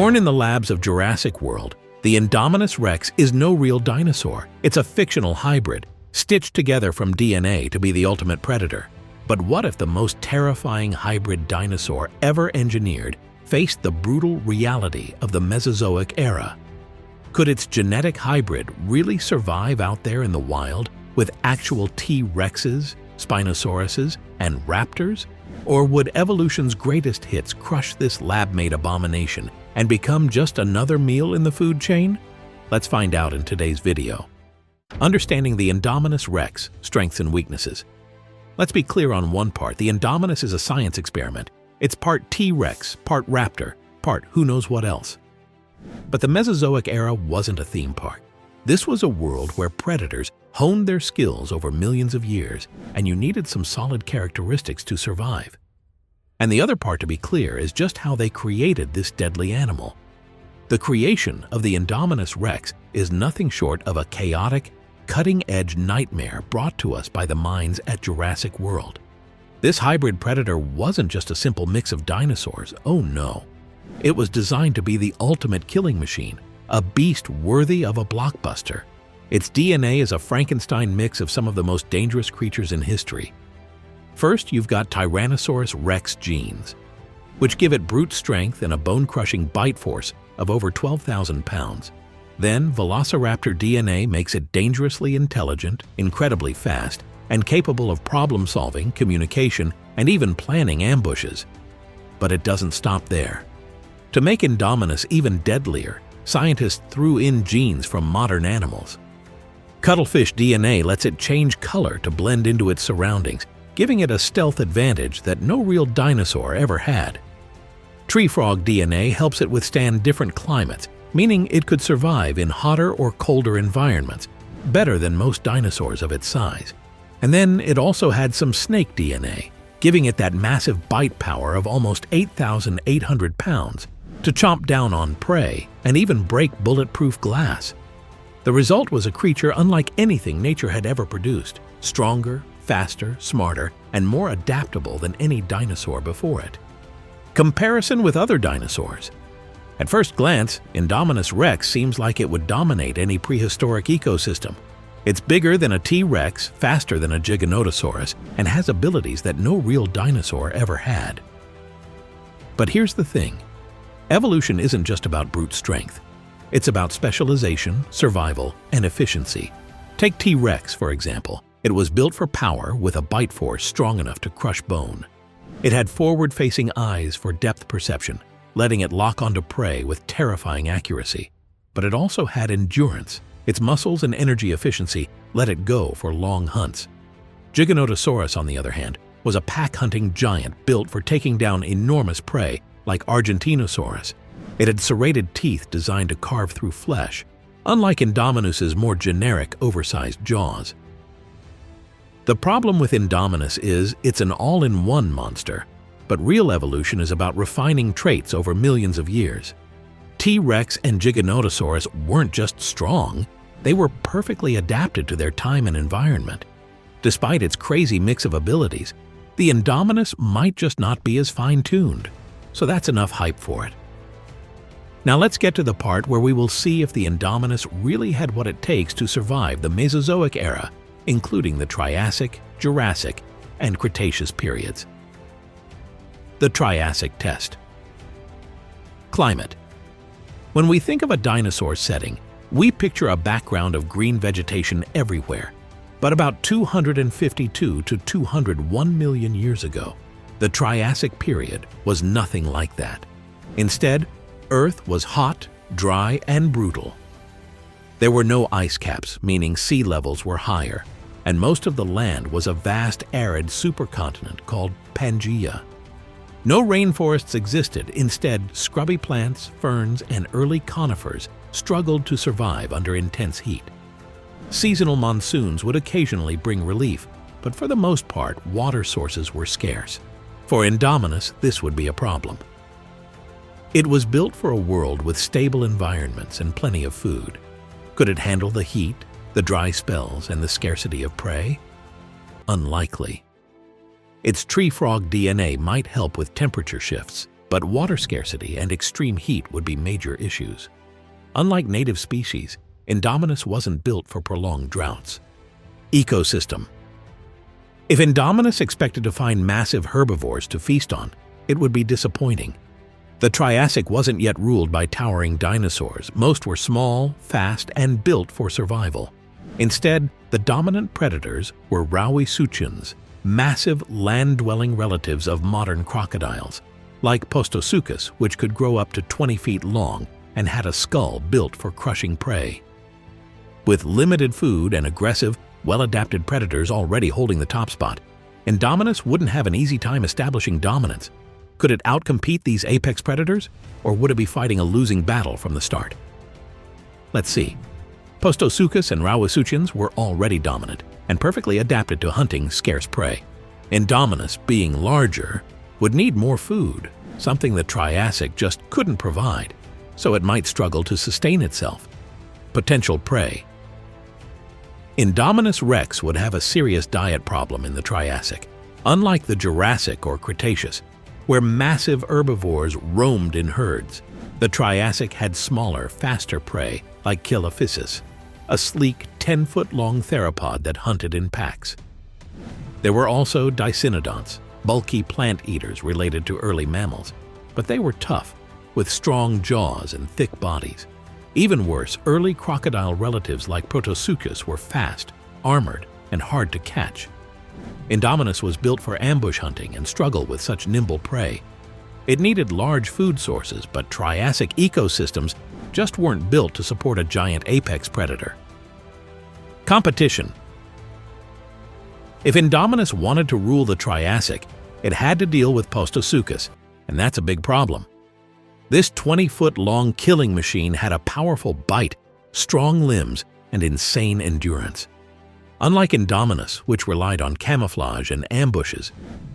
Born in the labs of Jurassic World, the Indominus rex is no real dinosaur. It's a fictional hybrid, stitched together from DNA to be the ultimate predator. But what if the most terrifying hybrid dinosaur ever engineered faced the brutal reality of the Mesozoic era? Could its genetic hybrid really survive out there in the wild with actual T-Rexes, Spinosauruses, and Raptors? Or would evolution's greatest hits crush this lab-made abomination and become just another meal in the food chain? Let's find out in today's video. Understanding the Indominus rex, strengths and weaknesses. Let's be clear on one part. The Indominus is a science experiment. It's part T-Rex, part Raptor, part who knows what else. But the Mesozoic era wasn't a theme park. This was a world where predators honed their skills over millions of years, and you needed some solid characteristics to survive. And the other part, to be clear, is just how they created this deadly animal. The creation of the Indominus rex is nothing short of a chaotic, cutting-edge nightmare brought to us by the minds at Jurassic World. This hybrid predator wasn't just a simple mix of dinosaurs, oh no. It was designed to be the ultimate killing machine, a beast worthy of a blockbuster. Its DNA is a Frankenstein mix of some of the most dangerous creatures in history. First, you've got Tyrannosaurus rex genes, which give it brute strength and a bone-crushing bite force of over 12,000 pounds. Then, Velociraptor DNA makes it dangerously intelligent, incredibly fast, and capable of problem-solving, communication, and even planning ambushes. But it doesn't stop there. To make Indominus even deadlier, scientists threw in genes from modern animals. Cuttlefish DNA lets it change color to blend into its surroundings, giving it a stealth advantage that no real dinosaur ever had. Tree frog DNA helps it withstand different climates, meaning it could survive in hotter or colder environments, better than most dinosaurs of its size. And then it also had some snake DNA, giving it that massive bite power of almost 8,800 pounds to chomp down on prey and even break bulletproof glass. The result was a creature unlike anything nature had ever produced, stronger, faster, smarter, and more adaptable than any dinosaur before it. Comparison with other dinosaurs. At first glance, Indominus rex seems like it would dominate any prehistoric ecosystem. It's bigger than a T-Rex, faster than a Giganotosaurus, and has abilities that no real dinosaur ever had. But here's the thing. Evolution isn't just about brute strength. It's about specialization, survival, and efficiency. Take T-Rex, for example. It was built for power with a bite force strong enough to crush bone. It had forward-facing eyes for depth perception, letting it lock onto prey with terrifying accuracy. But it also had endurance. Its muscles and energy efficiency let it go for long hunts. Giganotosaurus, on the other hand, was a pack-hunting giant built for taking down enormous prey like Argentinosaurus. It had serrated teeth designed to carve through flesh, unlike Indominus's more generic, oversized jaws. The problem with Indominus is it's an all-in-one monster, but real evolution is about refining traits over millions of years. T-Rex and Giganotosaurus weren't just strong, they were perfectly adapted to their time and environment. Despite its crazy mix of abilities, the Indominus might just not be as fine-tuned, so that's enough hype for it. Now let's get to the part where we will see if the Indominus really had what it takes to survive the Mesozoic era, including the Triassic, Jurassic, and Cretaceous periods. The Triassic test. Climate. When we think of a dinosaur setting, we picture a background of green vegetation everywhere. But about 252 to 201 million years ago, the Triassic period was nothing like that. Instead, Earth was hot, dry, and brutal. There were no ice caps, meaning sea levels were higher, and most of the land was a vast arid supercontinent called Pangaea. No rainforests existed. Instead, scrubby plants, ferns, and early conifers struggled to survive under intense heat. Seasonal monsoons would occasionally bring relief, but for the most part, water sources were scarce. For Indominus, this would be a problem. It was built for a world with stable environments and plenty of food. Could it handle the heat, the dry spells, and the scarcity of prey? Unlikely. Its tree frog DNA might help with temperature shifts, but water scarcity and extreme heat would be major issues. Unlike native species, Indominus wasn't built for prolonged droughts. Ecosystem. If Indominus expected to find massive herbivores to feast on, it would be disappointing. The Triassic wasn't yet ruled by towering dinosaurs. Most were small, fast, and built for survival. Instead, the dominant predators were Rauisuchians, massive land-dwelling relatives of modern crocodiles, like Postosuchus, which could grow up to 20 feet long and had a skull built for crushing prey. With limited food and aggressive, well-adapted predators already holding the top spot, Indominus wouldn't have an easy time establishing dominance. Could it outcompete these apex predators, or would it be fighting a losing battle from the start? Let's see. Postosuchus and Rauisuchians were already dominant and perfectly adapted to hunting scarce prey. Indominus, being larger, would need more food, something the Triassic just couldn't provide, so it might struggle to sustain itself. Potential prey. Indominus rex would have a serious diet problem in the Triassic, unlike the Jurassic or Cretaceous, where massive herbivores roamed in herds. The Triassic had smaller, faster prey like Chilophysis, a sleek 10-foot-long theropod that hunted in packs. There were also Dicynodonts, bulky plant eaters related to early mammals, but they were tough, with strong jaws and thick bodies. Even worse, early crocodile relatives like Protosuchus were fast, armored, and hard to catch. Indominus was built for ambush hunting and struggled with such nimble prey. It needed large food sources, but Triassic ecosystems just weren't built to support a giant apex predator. Competition. If Indominus wanted to rule the Triassic, it had to deal with Postosuchus, and that's a big problem. This 20-foot-long killing machine had a powerful bite, strong limbs, and insane endurance. Unlike Indominus, which relied on camouflage and ambushes,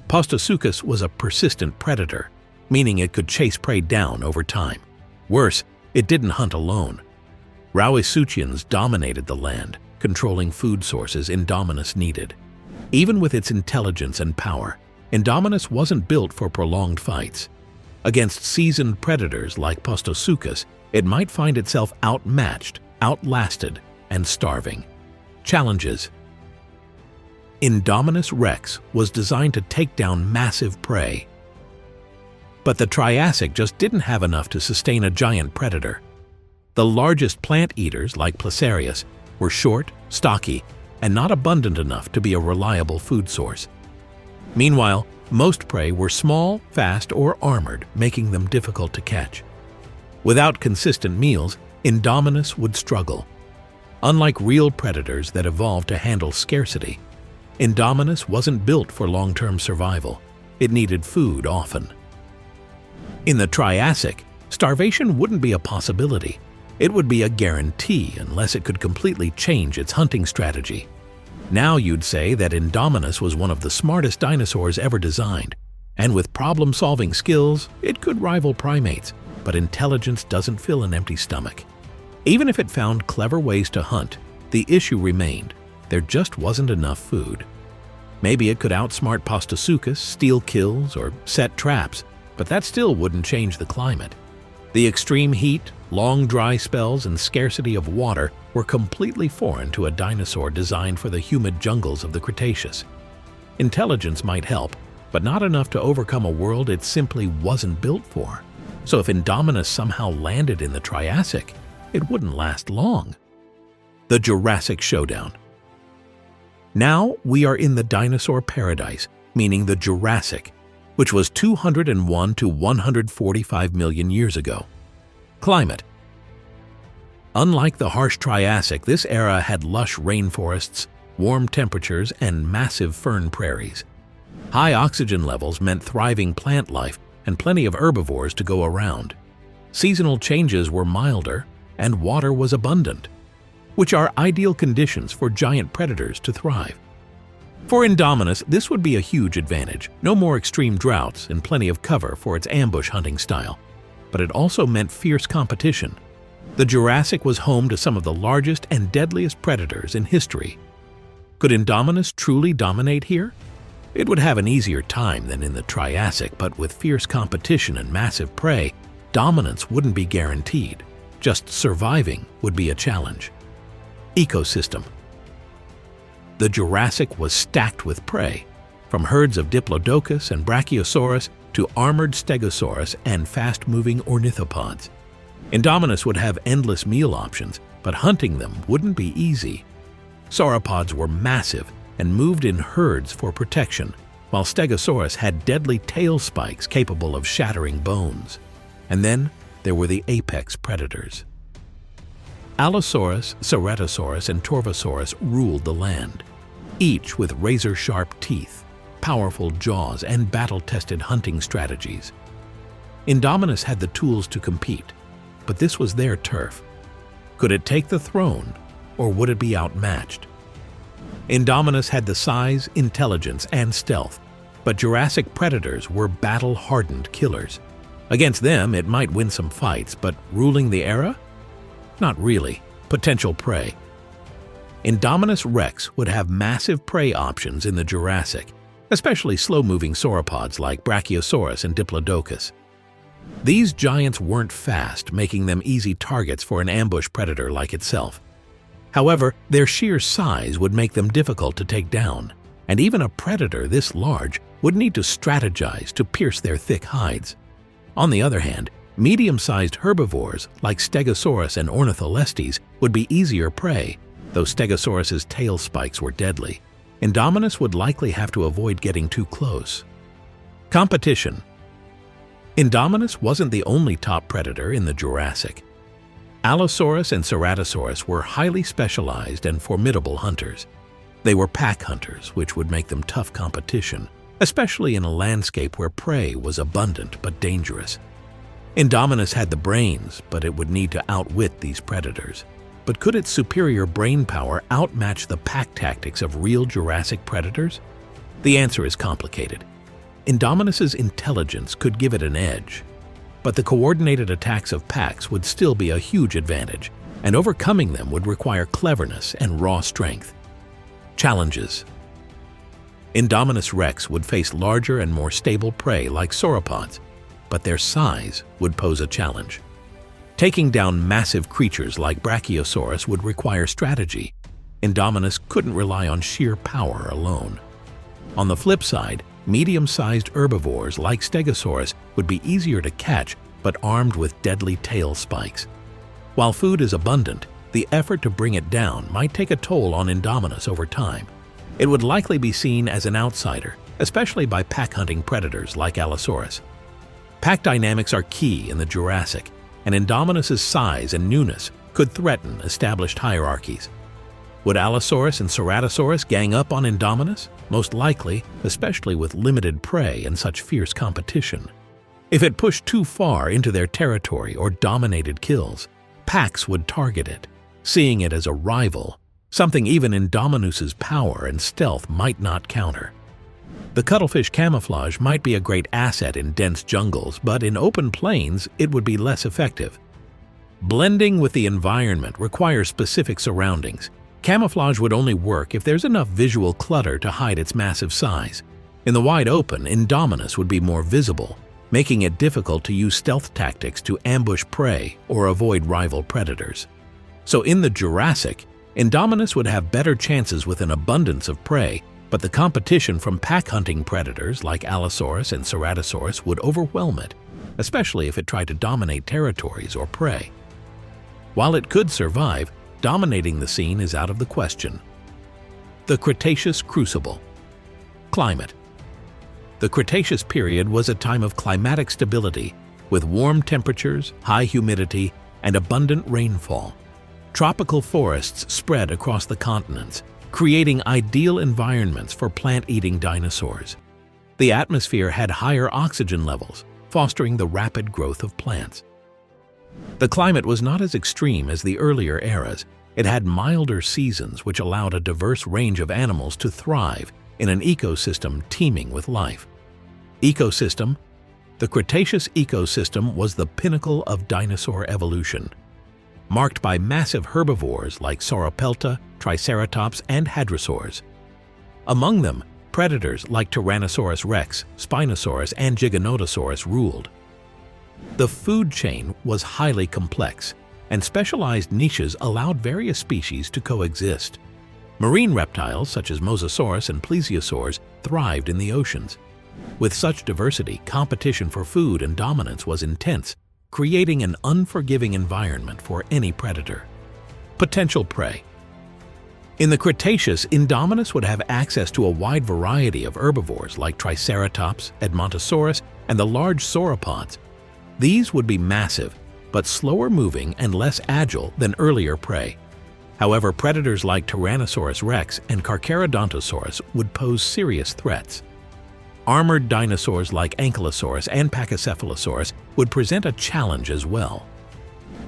Postosuchus was a persistent predator, meaning it could chase prey down over time. Worse, it didn't hunt alone. Rauisuchians dominated the land, controlling food sources Indominus needed. Even with its intelligence and power, Indominus wasn't built for prolonged fights. Against seasoned predators like Postosuchus, it might find itself outmatched, outlasted, and starving. Challenges. Indominus rex was designed to take down massive prey. But the Triassic just didn't have enough to sustain a giant predator. The largest plant eaters, like Placerius, were short, stocky, and not abundant enough to be a reliable food source. Meanwhile, most prey were small, fast, or armored, making them difficult to catch. Without consistent meals, Indominus would struggle. Unlike real predators that evolved to handle scarcity, Indominus wasn't built for long-term survival. It needed food often. In the Triassic, starvation wouldn't be a possibility. It would be a guarantee unless it could completely change its hunting strategy. Now you'd say that Indominus was one of the smartest dinosaurs ever designed, and with problem-solving skills, it could rival primates, but intelligence doesn't fill an empty stomach. Even if it found clever ways to hunt, the issue remained. There just wasn't enough food. Maybe it could outsmart Postosuchus, steal kills, or set traps, but that still wouldn't change the climate. The extreme heat, long dry spells, and scarcity of water were completely foreign to a dinosaur designed for the humid jungles of the Cretaceous. Intelligence might help, but not enough to overcome a world it simply wasn't built for. So if Indominus somehow landed in the Triassic, it wouldn't last long. The Jurassic Showdown. Now we are in the dinosaur paradise, meaning the Jurassic, which was 201 to 145 million years ago. Climate. Unlike the harsh Triassic, this era had lush rainforests, warm temperatures, and massive fern prairies. High oxygen levels meant thriving plant life and plenty of herbivores to go around. Seasonal changes were milder, and water was abundant, which are ideal conditions for giant predators to thrive. For Indominus, this would be a huge advantage. No more extreme droughts and plenty of cover for its ambush hunting style. But it also meant fierce competition. The Jurassic was home to some of the largest and deadliest predators in history. Could Indominus truly dominate here? It would have an easier time than in the Triassic, but with fierce competition and massive prey, dominance wouldn't be guaranteed. Just surviving would be a challenge. Ecosystem. The Jurassic was stacked with prey, from herds of Diplodocus and Brachiosaurus to armored Stegosaurus and fast-moving ornithopods. Indominus would have endless meal options, but hunting them wouldn't be easy. Sauropods were massive and moved in herds for protection, while Stegosaurus had deadly tail spikes capable of shattering bones. And then there were the apex predators. Allosaurus, Ceratosaurus, and Torvosaurus ruled the land, each with razor-sharp teeth, powerful jaws, and battle-tested hunting strategies. Indominus had the tools to compete, but this was their turf. Could it take the throne, or would it be outmatched? Indominus had the size, intelligence, and stealth, but Jurassic predators were battle-hardened killers. Against them, it might win some fights, but ruling the era? Not really. Potential prey. Indominus Rex would have massive prey options in the Jurassic, especially slow-moving sauropods like Brachiosaurus and Diplodocus. These giants weren't fast, making them easy targets for an ambush predator like itself. However, their sheer size would make them difficult to take down, and even a predator this large would need to strategize to pierce their thick hides. On the other hand, medium-sized herbivores like Stegosaurus and Ornitholestes would be easier prey, though Stegosaurus's tail spikes were deadly. Indominus would likely have to avoid getting too close. Competition. Indominus wasn't the only top predator in the Jurassic. Allosaurus and Ceratosaurus were highly specialized and formidable hunters. They were pack hunters, which would make them tough competition, especially in a landscape where prey was abundant but dangerous. Indominus had the brains, but it would need to outwit these predators. But could its superior brain power outmatch the pack tactics of real Jurassic predators? The answer is complicated. Indominus's intelligence could give it an edge, but the coordinated attacks of packs would still be a huge advantage, and overcoming them would require cleverness and raw strength. Challenges. Indominus Rex would face larger and more stable prey like sauropods, but their size would pose a challenge. Taking down massive creatures like Brachiosaurus would require strategy. Indominus couldn't rely on sheer power alone. On the flip side, medium-sized herbivores like Stegosaurus would be easier to catch but armed with deadly tail spikes. While food is abundant, the effort to bring it down might take a toll on Indominus over time. It would likely be seen as an outsider, especially by pack-hunting predators like Allosaurus. Pack dynamics are key in the Jurassic, and Indominus's size and newness could threaten established hierarchies. Would Allosaurus and Ceratosaurus gang up on Indominus? Most likely, especially with limited prey and such fierce competition. If it pushed too far into their territory or dominated kills, packs would target it, seeing it as a rival, something even Indominus's power and stealth might not counter. The cuttlefish camouflage might be a great asset in dense jungles, but in open plains it would be less effective. Blending with the environment requires specific surroundings. Camouflage would only work if there's enough visual clutter to hide its massive size. In the wide open, Indominus would be more visible, making it difficult to use stealth tactics to ambush prey or avoid rival predators. So in the Jurassic, Indominus would have better chances with an abundance of prey, but the competition from pack-hunting predators like Allosaurus and Ceratosaurus would overwhelm it, especially if it tried to dominate territories or prey. While it could survive, dominating the scene is out of the question. The Cretaceous Crucible. Climate. The Cretaceous period was a time of climatic stability, with warm temperatures, high humidity, and abundant rainfall. Tropical forests spread across the continents, creating ideal environments for plant-eating dinosaurs. The atmosphere had higher oxygen levels, fostering the rapid growth of plants. The climate was not as extreme as the earlier eras. It had milder seasons which allowed a diverse range of animals to thrive in an ecosystem teeming with life. Ecosystem. The Cretaceous ecosystem was the pinnacle of dinosaur evolution, marked by massive herbivores like Sauropelta, Triceratops, and Hadrosaurs. Among them, predators like Tyrannosaurus rex, Spinosaurus, and Giganotosaurus ruled. The food chain was highly complex, and specialized niches allowed various species to coexist. Marine reptiles such as Mosasaurus and plesiosaurs thrived in the oceans. With such diversity, competition for food and dominance was intense, creating an unforgiving environment for any predator. Potential prey. In the Cretaceous, Indominus would have access to a wide variety of herbivores like Triceratops, Edmontosaurus, and the large sauropods. These would be massive, but slower moving and less agile than earlier prey. However, predators like Tyrannosaurus rex and Carcharodontosaurus would pose serious threats. Armored dinosaurs like Ankylosaurus and Pachycephalosaurus would present a challenge as well.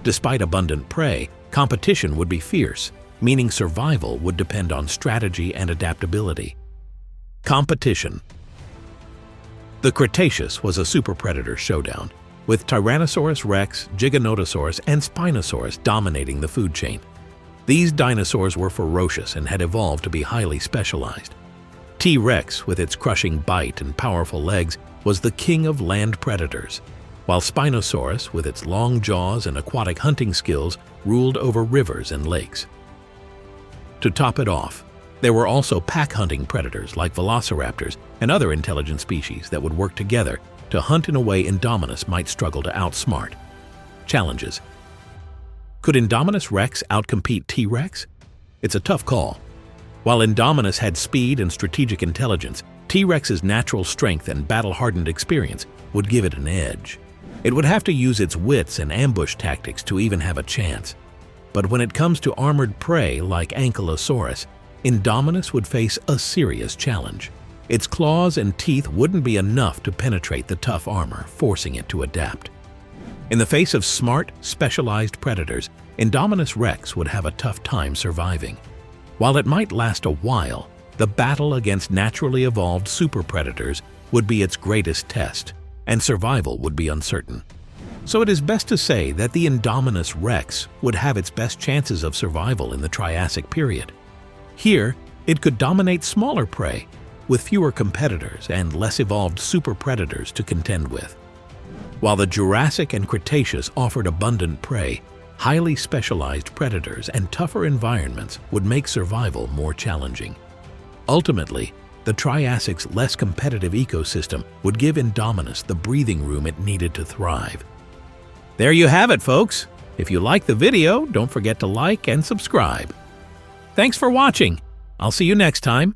Despite abundant prey, competition would be fierce, meaning survival would depend on strategy and adaptability. Competition. The Cretaceous was a superpredator showdown, with Tyrannosaurus rex, Giganotosaurus, and Spinosaurus dominating the food chain. These dinosaurs were ferocious and had evolved to be highly specialized. T-Rex, with its crushing bite and powerful legs, was the king of land predators, while Spinosaurus, with its long jaws and aquatic hunting skills, ruled over rivers and lakes. To top it off, there were also pack-hunting predators like velociraptors and other intelligent species that would work together to hunt in a way Indominus might struggle to outsmart. Challenges. Could Indominus rex outcompete T-Rex? It's a tough call. While Indominus had speed and strategic intelligence, T-Rex's natural strength and battle-hardened experience would give it an edge. It would have to use its wits and ambush tactics to even have a chance. But when it comes to armored prey like Ankylosaurus, Indominus would face a serious challenge. Its claws and teeth wouldn't be enough to penetrate the tough armor, forcing it to adapt. In the face of smart, specialized predators, Indominus rex would have a tough time surviving. While it might last a while, the battle against naturally evolved superpredators would be its greatest test, and survival would be uncertain. So it is best to say that the Indominus rex would have its best chances of survival in the Triassic period. Here, it could dominate smaller prey, with fewer competitors and less evolved superpredators to contend with. While the Jurassic and Cretaceous offered abundant prey, highly specialized predators and tougher environments would make survival more challenging. Ultimately, the Triassic's less competitive ecosystem would give Indominus the breathing room it needed to thrive. There you have it, folks. If you like the video, don't forget to like and subscribe. Thanks for watching. I'll see you next time.